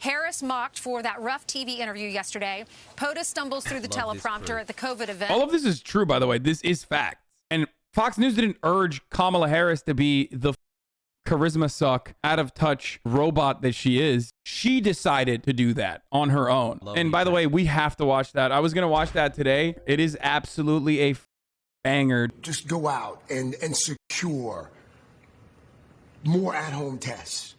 Harris mocked for that rough TV interview yesterday. POTUS stumbles through the teleprompter at the COVID event. All of this is true, by the way. This is fact. And Fox News didn't urge Kamala Harris to be the charisma suck, out of touch robot that she is. She decided to do that on her own. And by the way, we have to watch that. I was going to watch that today. It is absolutely a banger. Just go out and secure more at-home tests.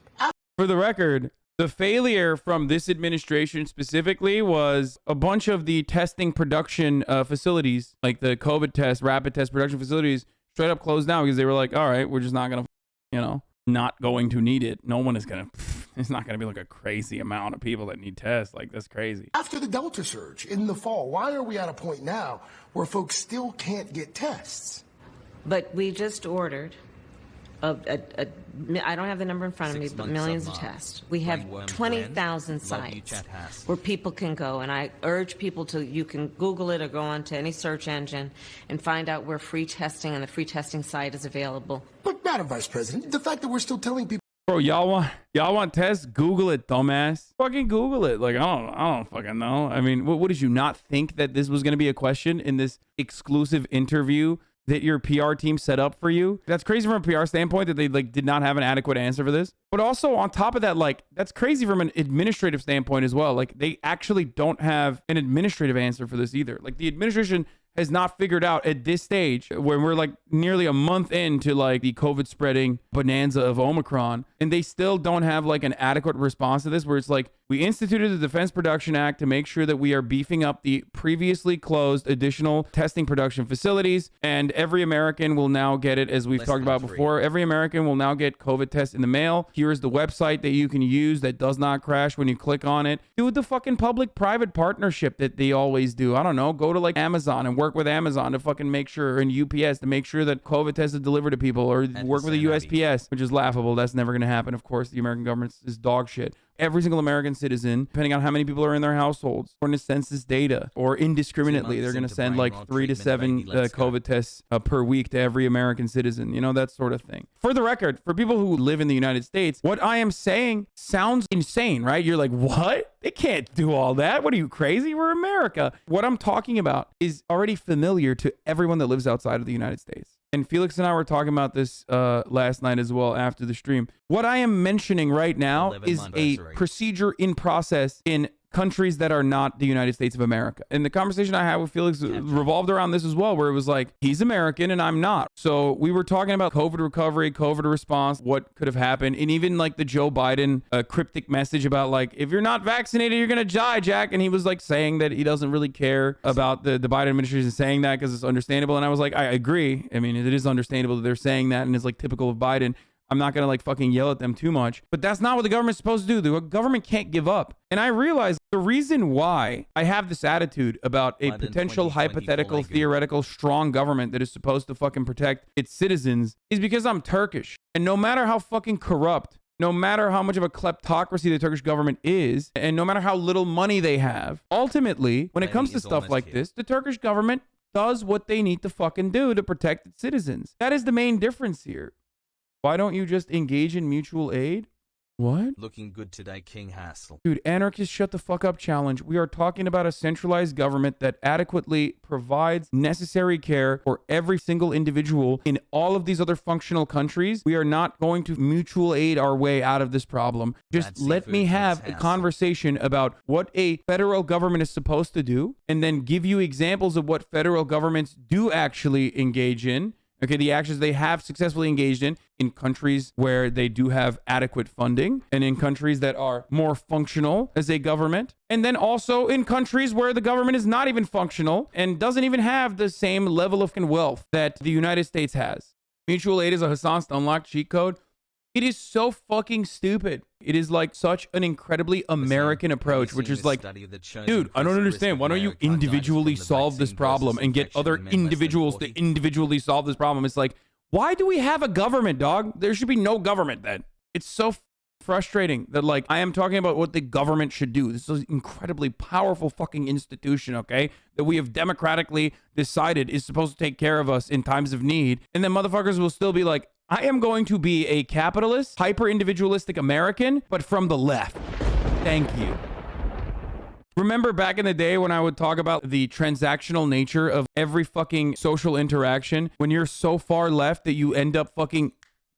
For the record, the failure from this administration specifically was a bunch of the testing production facilities, like the COVID test, rapid test production facilities, straight up closed down because they were like, all right, we're just not going to, not going to need it. No one is going to, it's not going to be like a crazy amount of people that need tests. Like, that's crazy. After the Delta surge in the fall, why are we at a point now where folks still can't get tests? But we just ordered I don't have the number in front of me, but millions of tests. We have 20,000 sites where people can go, and I urge people to, you can Google it or go on to any search engine and find out where free testing and the free testing site is available. But Madam Vice President, the fact that we're still telling people, bro, y'all want tests? Google it, dumbass. Fucking Google it. Like, I don't fucking know. I mean, what did you not think that this was going to be a question in this exclusive interview that your PR team set up for you? That's crazy from a PR standpoint that they did not have an adequate answer for this. But also on top of that, that's crazy from an administrative standpoint as well. Like, they actually don't have an administrative answer for this either. Like, the administration has not figured out at this stage, when we're nearly a month into the COVID spreading bonanza of Omicron, and they still don't have an adequate response to this, where it's we instituted the Defense Production Act to make sure that we are beefing up the previously closed additional testing production facilities, and every American will now get it, as we've talked about before. Every American will now get COVID tests in the mail. Here's the website that you can use that does not crash when you click on it. Do the fucking public-private partnership that they always do. I don't know, go to Amazon and work with Amazon to fucking make sure, and UPS to make sure that COVID tests are delivered to people, or work with the USPS, which is laughable. That's never going to happen. Of course, the American government is dog shit. Every single American citizen, depending on how many people are in their households, according to census data, or indiscriminately, they're going to send 3 to 7 COVID tests per week to every American citizen, that sort of thing. For the record, for people who live in the United States, what I am saying sounds insane, right? You're like, what? They can't do all that. What are you, crazy? We're America. What I'm talking about is already familiar to everyone that lives outside of the United States. And Felix and I were talking about this last night as well after the stream. What I am mentioning right now is a procedure in process in countries that are not the United States of America. And the conversation I had with Felix revolved around this as well, where it was he's American and I'm not. So we were talking about COVID recovery, COVID response, what could have happened, and even the Joe Biden cryptic message about if you're not vaccinated, you're gonna die, Jack. And he was saying that he doesn't really care about the Biden administration saying that because it's understandable. And I was I agree. I mean, it is understandable that they're saying that, and it's typical of Biden. I'm not going to fucking yell at them too much, but that's not what the government's supposed to do. The government can't give up. And I realize the reason why I have this attitude about a potential hypothetical, theoretical, strong government that is supposed to fucking protect its citizens is because I'm Turkish. And no matter how fucking corrupt, no matter how much of a kleptocracy the Turkish government is, and no matter how little money they have, ultimately, when it comes to stuff like this, the Turkish government does what they need to fucking do to protect its citizens. That is the main difference here. Why don't you just engage in mutual aid? What? Looking good today, King Hassel. Dude, anarchist shut the fuck up challenge. We are talking about a centralized government that adequately provides necessary care for every single individual in all of these other functional countries. We are not going to mutual aid our way out of this problem. Just let me have a conversation about what a federal government is supposed to do, and then give you examples of what federal governments do actually engage in. Okay, the actions they have successfully engaged in countries where they do have adequate funding, and in countries that are more functional as a government, and then also in countries where the government is not even functional and doesn't even have the same level of wealth that the United States has. Mutual aid is a Hasan Unlock cheat code. It is so fucking stupid. It is such an incredibly American approach, which is dude, I don't understand. Why don't you individually solve this problem and get other individuals to individually solve this problem? It's why do we have a government, dog? There should be no government then. It's so frustrating that I am talking about what the government should do. This is an incredibly powerful fucking institution, okay, that we have democratically decided is supposed to take care of us in times of need. And then motherfuckers will still be I am going to be a capitalist, hyper-individualistic American, but from the left. Thank you. Remember back in the day when I would talk about the transactional nature of every fucking social interaction, when you're so far left that you end up fucking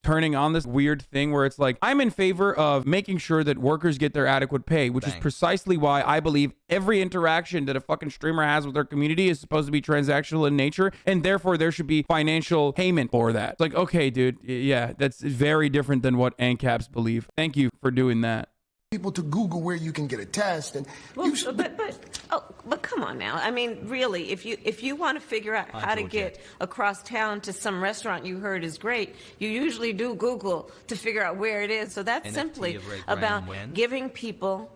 turning on this weird thing where it's like, I'm in favor of making sure that workers get their adequate pay, which is precisely why I believe every interaction that a fucking streamer has with their community is supposed to be transactional in nature, and therefore there should be financial payment for that. It's like, okay, dude, yeah, that's very different than what ANCAPs believe. Thank you for doing that. People to Google where you can get a test, and well, but come on now. I mean, really, if you want to figure out how to get across town to some restaurant you heard is great, you usually do Google to figure out where it is. So that's simply about giving people,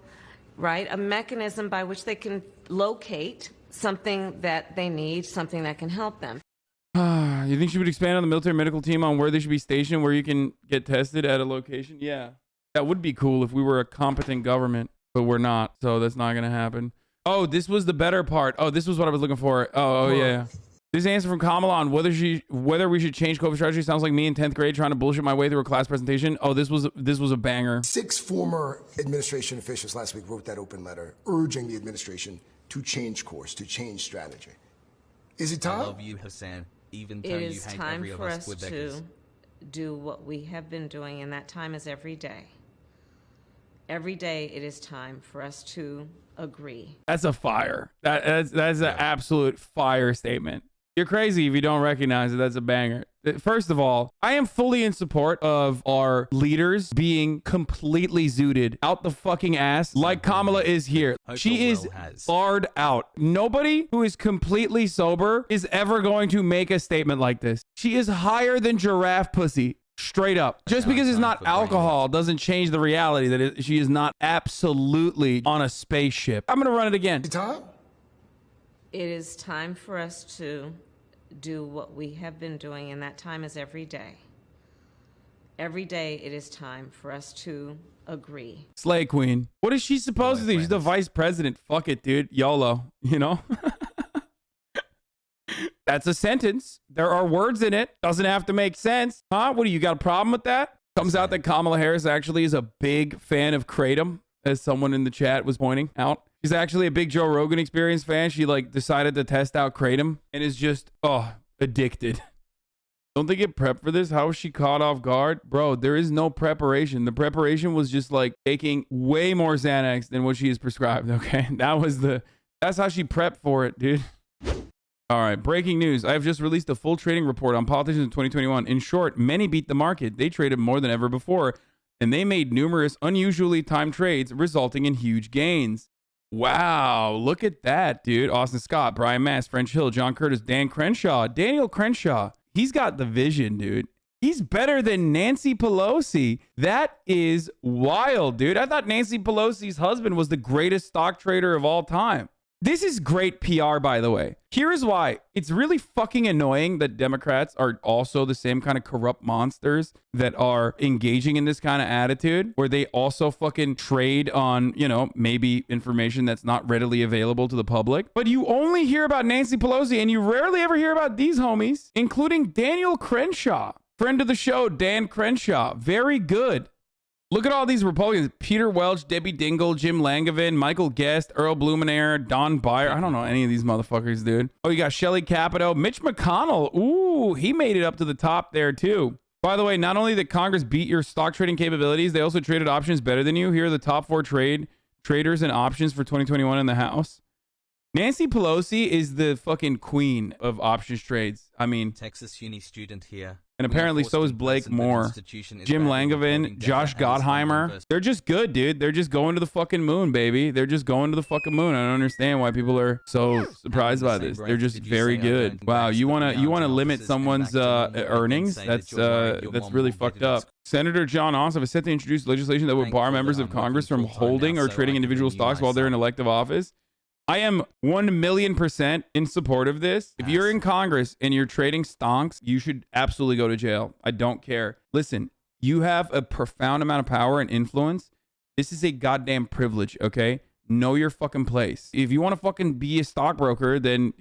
right, a mechanism by which they can locate something that they need, something that can help them. You think she would expand on the military medical team on where they should be stationed, where you can get tested at a location? Yeah. That would be cool if we were a competent government, but we're not, so that's not going to happen. Oh, this was the better part. Oh, this was what I was looking for. Oh, yeah. This answer from Kamala on whether we should change COVID strategy sounds like me in 10th grade trying to bullshit my way through a class presentation. Oh, this was a banger. 6 former administration officials last week wrote that open letter urging the administration to change course, to change strategy. Is it time? I love you, Hasan, even though you hate every of us. It is time for us to do what we have been doing, and that time is every day. Every day it is time for us to agree. That's a fire. That's an absolute fire statement. You're crazy if you don't recognize it. That's a banger. First of all, I am fully in support of our leaders being completely zooted out the fucking ass like Kamala is here. She is barred out. Nobody who is completely sober is ever going to make a statement like this. She is higher than giraffe pussy. Straight up. Just because it's not alcohol doesn't change the reality that she is not absolutely on a spaceship. I'm going to run it again. It is time for us to do what we have been doing, and that time is every day. Every day it is time for us to agree. Slay Queen. What is she supposed to do? She's the vice president. Fuck it, dude. YOLO. You know? That's a sentence. There are words in it. Doesn't have to make sense. Huh? What do you got a problem with that? Comes out that Kamala Harris actually is a big fan of Kratom, as someone in the chat was pointing out. She's actually a big Joe Rogan Experience fan. She like decided to test out Kratom and is just, addicted. Don't they get prepped for this? How was she caught off guard? Bro, there is no preparation. The preparation was just like taking way more Xanax than what she is prescribed, okay? That's how she prepped for it, dude. All right, breaking news. I have just released a full trading report on politicians in 2021. In short, many beat the market. They traded more than ever before, and they made numerous unusually timed trades, resulting in huge gains. Wow, look at that, dude. Austin Scott, Brian Mass, French Hill, John Curtis, Dan Crenshaw, Daniel Crenshaw. He's got the vision, dude. He's better than Nancy Pelosi. That is wild, dude. I thought Nancy Pelosi's husband was the greatest stock trader of all time. This is great PR, by the way. Here is why. It's really fucking annoying that Democrats are also the same kind of corrupt monsters that are engaging in this kind of attitude where they also fucking trade on, maybe information that's not readily available to the public. But you only hear about Nancy Pelosi and you rarely ever hear about these homies, including Daniel Crenshaw. Friend of the show, Dan Crenshaw. Very good. Look at all these Republicans. Peter Welch, Debbie Dingell, Jim Langevin, Michael Guest, Earl Blumenauer, Don Beyer. I don't know any of these motherfuckers, dude. Oh, you got Shelley Capito, Mitch McConnell. Ooh, he made it up to the top there, too. By the way, not only did Congress beat your stock trading capabilities, they also traded options better than you. Here are the top 4 traders and options for 2021 in the House. Nancy Pelosi is the fucking queen of options trades. I mean, Texas uni student here. And apparently so is Blake Moore, Jim Langevin, Josh Gottheimer. They're just good, dude. They're just going to the fucking moon, baby. They're just going to the fucking moon. I don't understand why people are so surprised by this. They're just very good. Wow, you wanna limit someone's earnings? That's really fucked up. Senator John Ossoff is set to introduce legislation that would bar members of Congress from holding or trading individual stocks while they're in elective office. I am 1,000,000% in support of this. If you're in Congress and you're trading stonks, you should absolutely go to jail. I don't care. Listen, you have a profound amount of power and influence. This is a goddamn privilege, okay? Know your fucking place. If you want to fucking be a stockbroker, then,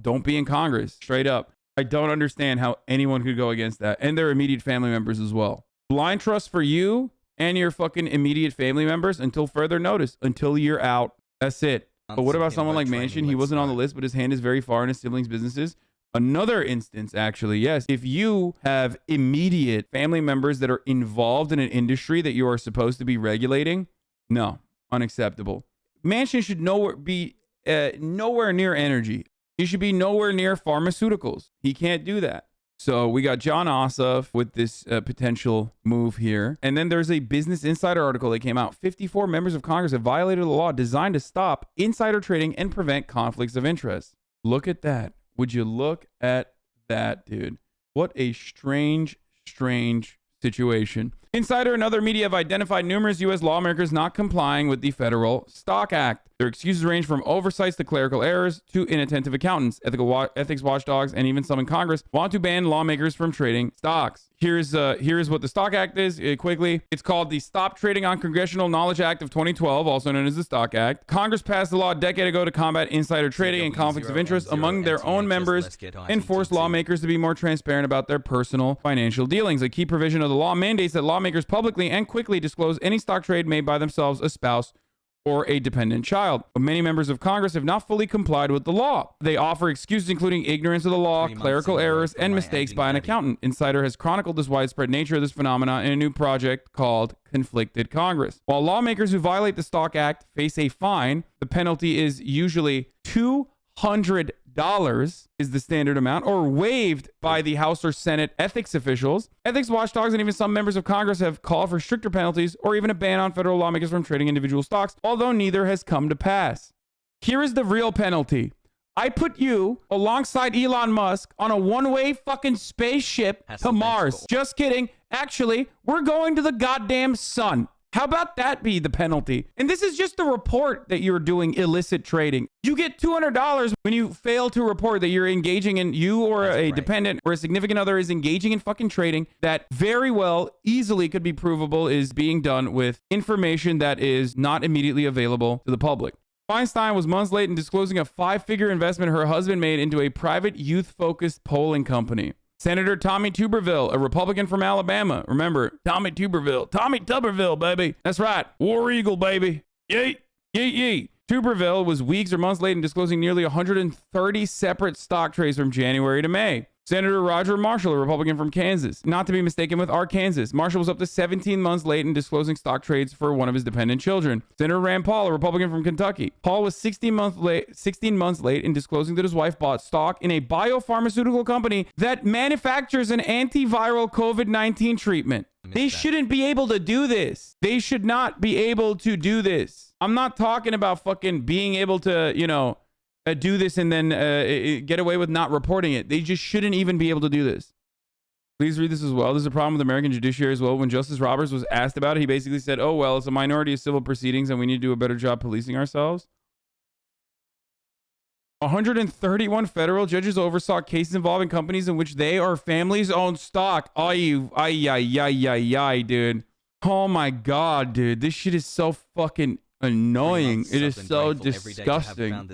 don't be in Congress. Straight up. I don't understand how anyone could go against that. And their immediate family members as well. Blind trust for you and your fucking immediate family members until further notice, until you're out. That's it. But what about someone like Manchin? He wasn't on the list, but his hand is very far in his siblings' businesses. Another instance, actually, yes. If you have immediate family members that are involved in an industry that you are supposed to be regulating, no, unacceptable. Manchin should be nowhere near energy. He should be nowhere near pharmaceuticals. He can't do that. So we got John Ossoff with this potential move here. And then there's a Business Insider article that came out. 54 members of Congress have violated a law designed to stop insider trading and prevent conflicts of interest. Look at that. Would you look at that, dude? What a strange situation. Insider and other media have identified numerous U.S. lawmakers not complying with the Federal Stock Act. Their excuses range from oversights to clerical errors to inattentive accountants. Ethics watchdogs and even some in Congress want to ban lawmakers from trading stocks. Here's what the Stock Act is quickly. It's called the Stop Trading on Congressional Knowledge Act of 2012, also known as the Stock Act. Congress passed the law a decade ago to combat insider trading and conflicts of interest among their own members and force lawmakers to be more transparent about their personal financial dealings. A key provision of the law mandates that lawmakers publicly and quickly disclose any stock trade made by themselves, a spouse, or a dependent child. But many members of Congress have not fully complied with the law. They offer excuses including ignorance of the law, clerical errors, and mistakes by an accountant. Insider has chronicled this widespread nature of this phenomenon in a new project called Conflicted Congress. While lawmakers who violate the Stock Act face a fine, the penalty is usually $200 is the standard amount, or waived by the House or Senate ethics officials. Ethics watchdogs and even some members of Congress have called for stricter penalties or even a ban on federal lawmakers from trading individual stocks, although neither has come to pass. Here is the real penalty. I put you alongside Elon Musk on a one-way fucking spaceship to Mars. Just kidding. Actually, we're going to the goddamn sun. How about that be the penalty? And this is just the report that you're doing illicit trading. You get $200 when you fail to report that you're engaging in, you or a dependent or a significant other is engaging in fucking trading that very well easily could be provable is being done with information that is not immediately available to the public. Feinstein was months late in disclosing a 5-figure investment her husband made into a private youth-focused polling company. Senator Tommy Tuberville, a Republican from Alabama. Remember, Tommy Tuberville, baby. That's right. War Eagle, baby. Yeet, yeet, yeet. Tuberville was weeks or months late in disclosing nearly 130 separate stock trades from January to May. Senator Roger Marshall, a Republican from Kansas, not to be mistaken with Arkansas. Marshall was up to 17 months late in disclosing stock trades for one of his dependent children. Senator Rand Paul, a Republican from Kentucky. Paul was 16 months late in disclosing that his wife bought stock in a biopharmaceutical company that manufactures an antiviral COVID-19 treatment. They shouldn't be able to do this. They should not be able to do this. I'm not talking about fucking being able to, do this and then get away with not reporting it. They just shouldn't even be able to do this. Please read this as well. There's a problem with the American judiciary as well. When Justice Roberts was asked about it, he basically said, oh, well, it's a minority of civil proceedings and we need to do a better job policing ourselves. 131 federal judges oversaw cases involving companies in which they or families own stock. Dude. Oh my God, dude. This shit is so fucking annoying. It is so disgusting.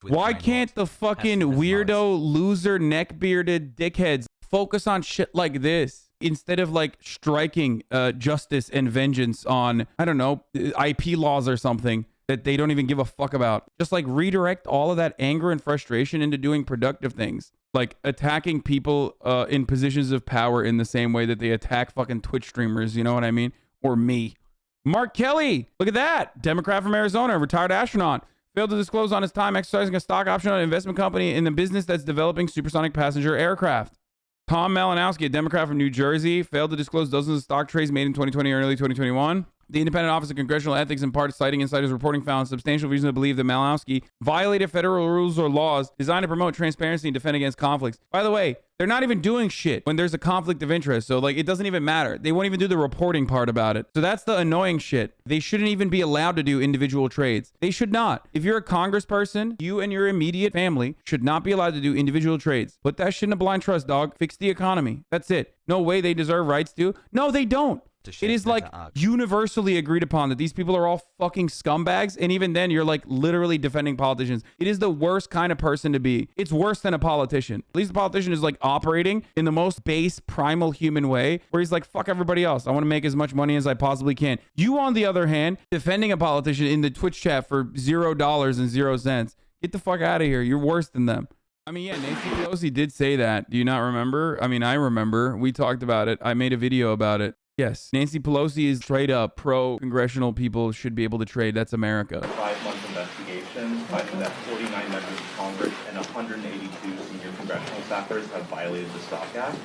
Why can't the fucking weirdo, loser, neck-bearded dickheads focus on shit like this instead of like striking justice and vengeance on, I don't know, IP laws or something that they don't even give a fuck about? Just like redirect all of that anger and frustration into doing productive things, like attacking people in positions of power in the same way that they attack fucking Twitch streamers, you know what I mean? Or me. Mark Kelly, look at that. Democrat from Arizona, retired astronaut, failed to disclose on his time exercising a stock option on an investment company in the business that's developing supersonic passenger aircraft. Tom Malinowski, a Democrat from New Jersey, failed to disclose dozens of stock trades made in 2020 or early 2021. The Independent Office of Congressional Ethics, in part citing insiders' reporting, found substantial reason to believe that Malinowski violated federal rules or laws designed to promote transparency and defend against conflicts. By the way, they're not even doing shit when there's a conflict of interest. So like, it doesn't even matter. They won't even do the reporting part about it. So that's the annoying shit. They shouldn't even be allowed to do individual trades. They should not. If you're a congressperson, you and your immediate family should not be allowed to do individual trades. Put that shit in a blind trust, dog. Fix the economy. That's it. No way they deserve rights to. No, they don't. It is like universally agreed upon that these people are all fucking scumbags. And even then, you're like literally defending politicians. It is the worst kind of person to be. It's worse than a politician. At least the politician is like operating in the most base, primal human way, where he's like, fuck everybody else. I want to make as much money as I possibly can. You, on the other hand, defending a politician in the Twitch chat for $0.00. Get the fuck out of here. You're worse than them. I mean, yeah, Nancy Pelosi did say that. Do you not remember? I mean, I remember. We talked about it. I made a video about it. Yes, Nancy Pelosi is straight up pro-congressional people should be able to trade. That's America. 5-month investigation finding that 49 members of Congress and 182 senior congressional staffers have violated the Stock Act,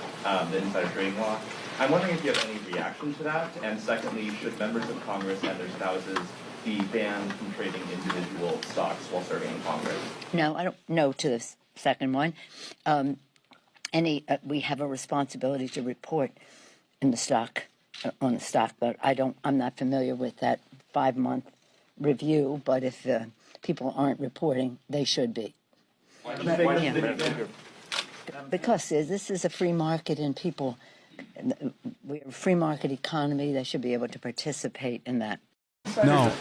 the insider trading law. I'm wondering if you have any reaction to that. And secondly, should members of Congress and their spouses be banned from trading individual stocks while serving in Congress? No, I don't know to the second one. We have a responsibility to report in the stock, on the stock, but I'm not familiar with that 5-month review, but if people aren't reporting, they should be. Because this is a free market and people, we're a free market economy, they should be able to participate in that. No,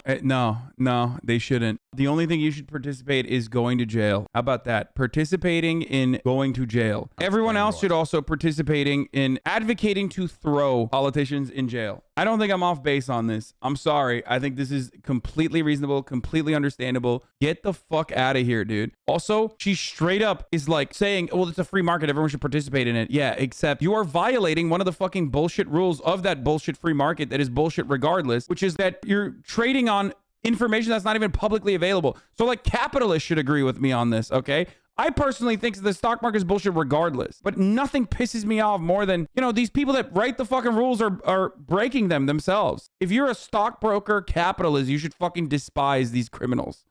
they shouldn't. The only thing you should participate is going to jail. How about that? Participating in going to jail. Everyone else should also participating in advocating to throw politicians in jail. I don't think I'm off base on this. I'm sorry. I think this is completely reasonable, completely understandable. Get the fuck out of here, dude. Also, she straight up is like saying, well, it's a free market. Everyone should participate in it. Yeah, except you are violating one of the fucking bullshit rules of that bullshit free market that is bullshit regardless, which is that you're trading on information that's not even publicly available. So like capitalists should agree with me on this, okay? I personally think the stock market is bullshit regardless, but nothing pisses me off more than, you know, these people that write the fucking rules are breaking them themselves. If you're a stockbroker capitalist, you should fucking despise these criminals.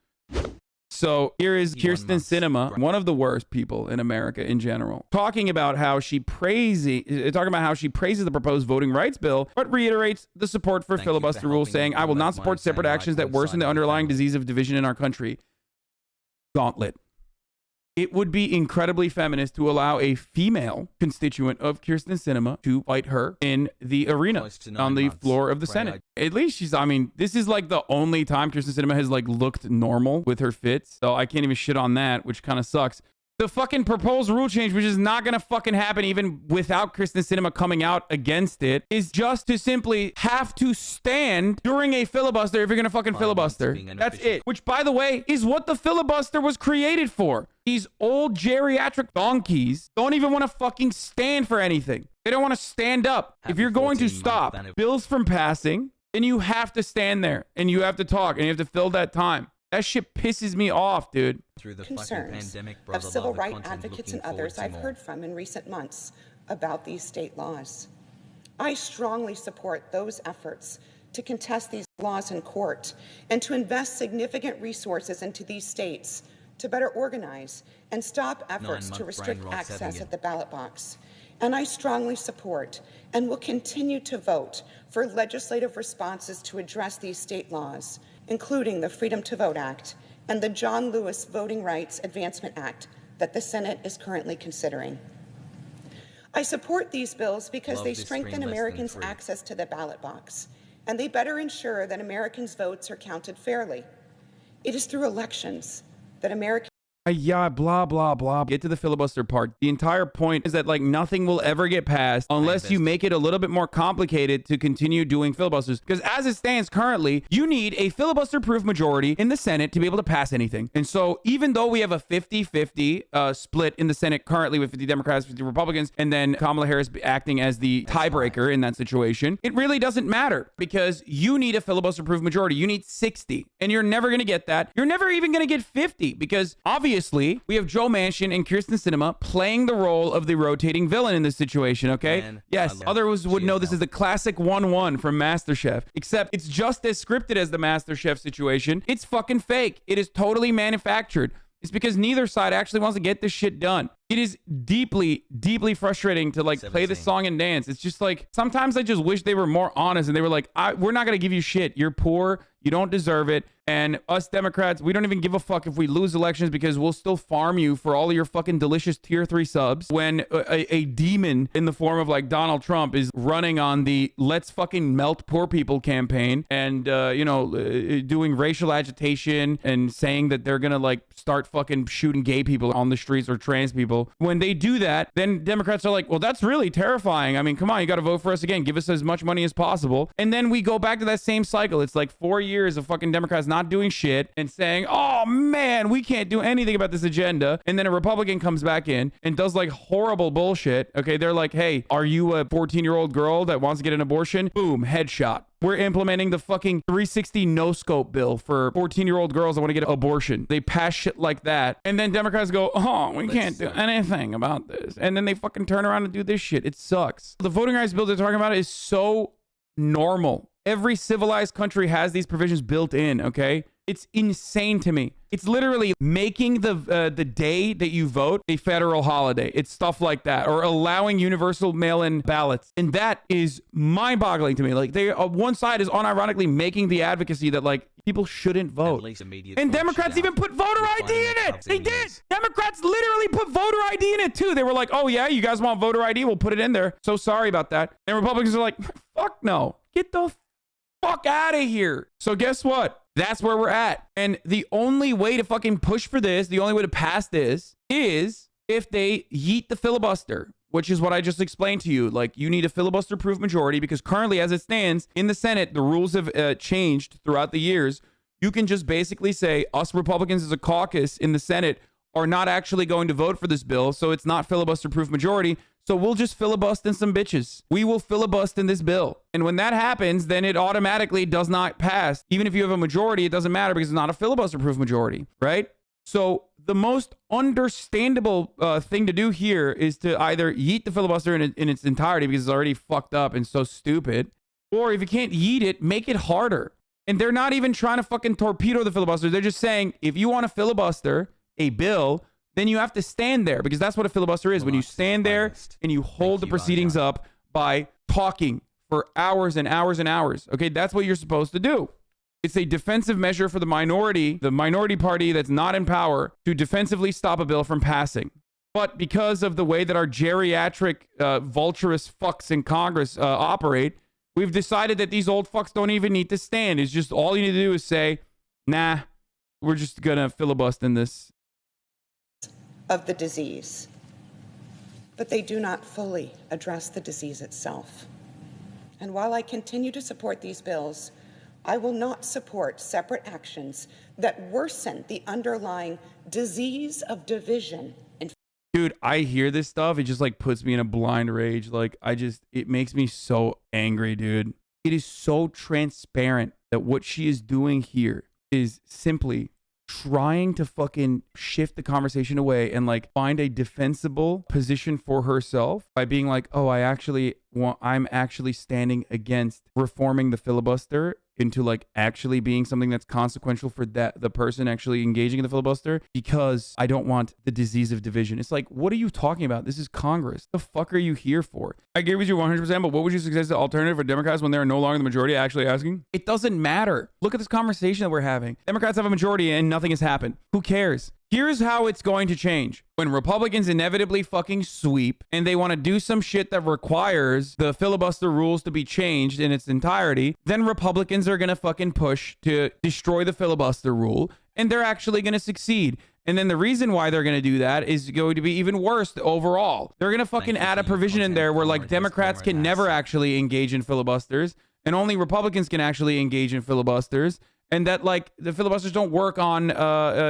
So here is Kirsten Sinema, one of the worst people in America in general, talking about how she praises the proposed voting rights bill, but reiterates the support for filibuster rules, saying, "I will not support separate actions that worsen the underlying disease of division in our country." Gauntlet. It would be incredibly feminist to allow a female constituent of Kirsten Sinema to fight her in the arena on the floor of the Senate. At least she's, I mean, this is like the only time Kirsten Sinema has like looked normal with her fits. So I can't even shit on that, which kind of sucks. The fucking proposed rule change, which is not going to fucking happen even without Kirsten Sinema coming out against it, is just to simply have to stand during a filibuster if you're going to fucking filibuster. That's it. Which, by the way, is what the filibuster was created for. These old geriatric donkeys don't even want to fucking stand for anything. They don't want to stand up. If you're going to stop bills from passing, then you have to stand there and you have to talk and you have to fill that time. That shit pisses me off, dude. Concerns of civil rights advocates and others I've heard from in recent months about these state laws. I strongly support those efforts to contest these laws in court and to invest significant resources into these states to better organize and stop efforts to restrict access at the ballot box. And I strongly support and will continue to vote for legislative responses to address these state laws, including the Freedom to Vote Act and the John Lewis Voting Rights Advancement Act that the Senate is currently considering. I support these bills because they strengthen Americans' access to the ballot box, and they better ensure that Americans' votes are counted fairly. It is through elections that Americans... Yeah, blah, blah, blah. Get to the filibuster part. The entire point is that like nothing will ever get passed unless you make it a little bit more complicated to continue doing filibusters. Because as it stands currently, you need a filibuster-proof majority in the Senate to be able to pass anything. And so even though we have a 50-50 split in the Senate currently with 50 Democrats, 50 Republicans, and then Kamala Harris acting as the tiebreaker in that situation, it really doesn't matter because you need a filibuster-proof majority. You need 60. And you're never going to get that. You're never even going to get 50 because obviously we have Joe Manchin and Kirsten Sinema playing the role of the rotating villain in this situation, okay? Man, yes, others would know this is the classic 1-1 from MasterChef, except it's just as scripted as the MasterChef situation. It's fucking fake. It is totally manufactured. It's because neither side actually wants to get this shit done. It is deeply, deeply frustrating to like play this song and dance. It's just like, sometimes I just wish they were more honest and they were like, we're not going to give you shit. You're poor. You don't deserve it. And us Democrats, we don't even give a fuck if we lose elections because we'll still farm you for all of your fucking delicious tier 3 subs when a demon in the form of like Donald Trump is running on the let's fucking melt poor people campaign and, doing racial agitation and saying that they're going to like start fucking shooting gay people on the streets or trans people. When they do that, then Democrats are like, well, that's really terrifying. I mean, come on, you got to vote for us again. Give us as much money as possible. And then we go back to that same cycle. It's like 4 years of fucking Democrats not doing shit and saying, oh man, we can't do anything about this agenda. And then a Republican comes back in and does like horrible bullshit. Okay, they're like, hey, are you a 14-year-old girl that wants to get an abortion? Boom, headshot. We're implementing the fucking 360 no-scope bill for 14-year-old girls that want to get an abortion. They pass shit like that. And then Democrats go, oh, we can't do anything about this. And then they fucking turn around and do this shit. It sucks. The voting rights bill they're talking about is so normal. Every civilized country has these provisions built in, okay? It's insane to me. It's literally making the day that you vote a federal holiday. It's stuff like that, or allowing universal mail-in ballots, and that is mind-boggling to me. Like they, one side is unironically making the advocacy that like people shouldn't vote, and Democrats even put voter ID in it. They did. Democrats literally put voter ID in it too. They were like, "Oh yeah, you guys want voter ID? We'll put it in there." So sorry about that. And Republicans are like, "Fuck no, get the fuck out of here." So guess what? That's where we're at. And the only way to fucking push for this, the only way to pass this is if they yeet the filibuster, which is what I just explained to you. Like, you need a filibuster-proof majority because currently, as it stands in the Senate, the rules have changed throughout the years. You can just basically say, us Republicans as a caucus in the Senate are not actually going to vote for this bill, so it's not filibuster-proof majority. So we'll just filibust some bitches. We will filibust in this bill. And when that happens, then it automatically does not pass. Even if you have a majority, it doesn't matter because it's not a filibuster-proof majority, right? So the most understandable thing to do here is to either yeet the filibuster in its entirety because it's already fucked up and so stupid. Or if you can't yeet it, make it harder. And they're not even trying to fucking torpedo the filibuster. They're just saying, if you want to filibuster a bill, then you have to stand there because that's what a filibuster is. When you stand there and you hold the proceedings up by talking for hours and hours and hours. Okay, that's what you're supposed to do. It's a defensive measure for the minority party that's not in power, to defensively stop a bill from passing. But because of the way that our geriatric vulturous fucks in Congress operate, we've decided that these old fucks don't even need to stand. It's just all you need to do is say, nah, we're just gonna filibust in this. Of the disease, but they do not fully address the disease itself. And while I continue to support these bills, I will not support separate actions that worsen the underlying disease of division. Dude, I hear this stuff. It just like puts me in a blind rage. Like it makes me so angry, dude. It is so transparent that what she is doing here is simply trying to fucking shift the conversation away and like find a defensible position for herself by being like, oh, I'm actually standing against reforming the filibuster into like actually being something that's consequential for the person actually engaging in the filibuster because I don't want the disease of division. It's like, what are you talking about? This is Congress. The fuck are you here for? I agree with you 100%, but what would you suggest the alternative for Democrats when they're no longer the majority actually asking? It doesn't matter. Look at this conversation that we're having. Democrats have a majority and nothing has happened. Who cares? Here's how it's going to change. When Republicans inevitably fucking sweep and they want to do some shit that requires the filibuster rules to be changed in its entirety, then Republicans are going to fucking push to destroy the filibuster rule, and they're actually going to succeed. And then the reason why they're going to do that is going to be even worse overall. They're going to fucking add a provision in there where like Democrats can never actually engage in filibusters and only Republicans can actually engage in filibusters. And that like the filibusters don't work on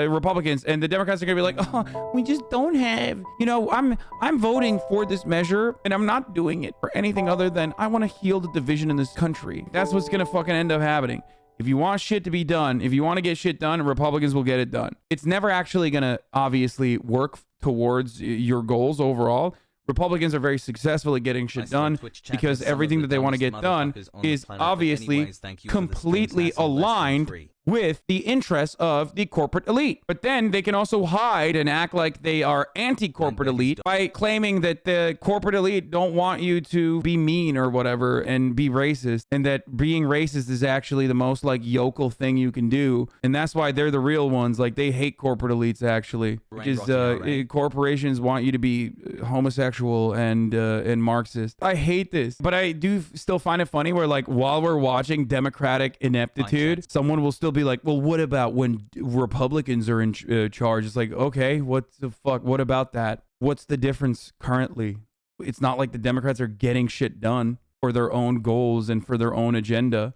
Republicans, and the Democrats are gonna be like, oh, we just don't have, I'm voting for this measure, and I'm not doing it for anything other than I want to heal the division in this country. That's what's gonna fucking end up happening. If you want shit to be done, if you want to get shit done, Republicans will get it done. It's never actually gonna obviously work towards your goals overall. Republicans are very successful at getting shit done because everything that they want to get done is obviously completely aligned with the interests of the corporate elite. But then they can also hide and act like they are anti-corporate elite by claiming that the corporate elite don't want you to be mean or whatever and be racist, and that being racist is actually the most like yokel thing you can do. And that's why they're the real ones. Like they hate corporate elites actually, because corporations want you to be homosexual and Marxist. I hate this, but I do still find it funny where like while we're watching Democratic ineptitude, someone will still be like, well, what about when Republicans are in charge? It's like, okay, what the fuck? What about that? What's the difference currently? It's not like the Democrats are getting shit done for their own goals and for their own agenda.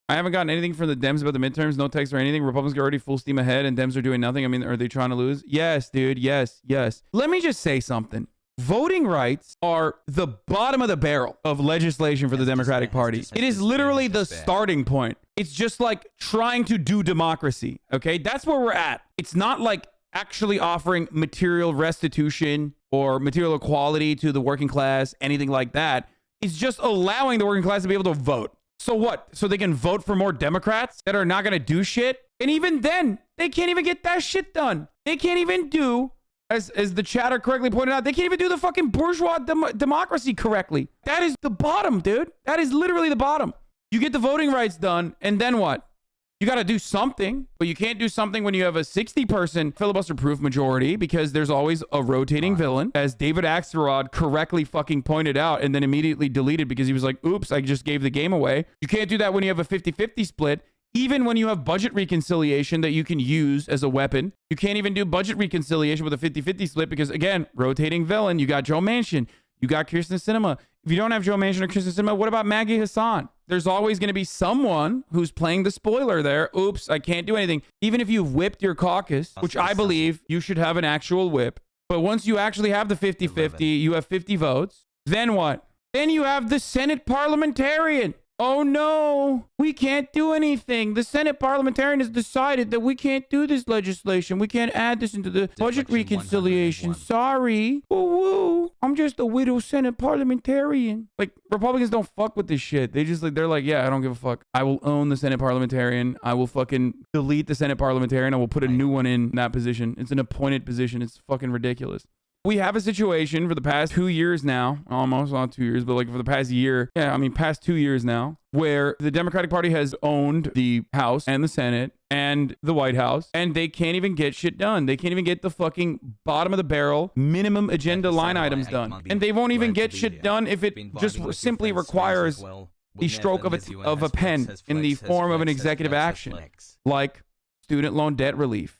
I haven't gotten anything from the Dems about the midterms, no text or anything. Republicans are already full steam ahead and Dems are doing nothing. I mean, are they trying to lose? Yes, dude. Yes, yes. Let me just say something. Voting rights are the bottom of the barrel of legislation for the Democratic Party. It is literally the starting point. It's just like trying to do democracy. Okay, that's where we're at. It's not like actually offering material restitution or material equality to the working class, anything like that. It's just allowing the working class to be able to vote. So what? So they can vote for more Democrats that are not going to do shit? And even then, they can't even get that shit done. They can't even do, as the chatter correctly pointed out, they can't even do the fucking bourgeois democracy correctly. That is the bottom, dude. That is literally the bottom. You get the voting rights done, and then what? You got to do something, but you can't do something when you have a 60-person filibuster-proof majority because there's always a rotating villain, as David Axelrod correctly fucking pointed out and then immediately deleted because he was like, oops, I just gave the game away. You can't do that when you have a 50-50 split. Even when you have budget reconciliation that you can use as a weapon, you can't even do budget reconciliation with a 50-50 split because, again, rotating villain. You got Joe Manchin. You got Kirsten Sinema. If you don't have Joe Manchin or Kirsten Sinema, what about Maggie Hasan? There's always going to be someone who's playing the spoiler there. Oops, I can't do anything. Even if you've whipped your caucus, which I believe you should have an actual whip. But once you actually have the 50-50, you have 50 votes. Then what? Then you have the Senate parliamentarian. Oh no, we can't do anything. The Senate parliamentarian has decided that we can't do this legislation. We can't add this into the budget reconciliation. Sorry. Woo-woo. I'm just a widow Senate parliamentarian. Like, Republicans don't fuck with this shit. They're like, yeah, I don't give a fuck. I will own the Senate parliamentarian. I will fucking delete the Senate parliamentarian. I will put a new one in that position. It's an appointed position. It's fucking ridiculous. We have a situation for the past 2 years now, almost not 2 years, but like for the past year. Yeah, I mean, past 2 years now, where the Democratic Party has owned the House and the Senate and the White House, and they can't even get shit done. They can't even get the fucking bottom of the barrel minimum agenda line items done. And they won't even get shit done if it just simply requires the stroke of a pen in the form of an executive action, like student loan debt relief.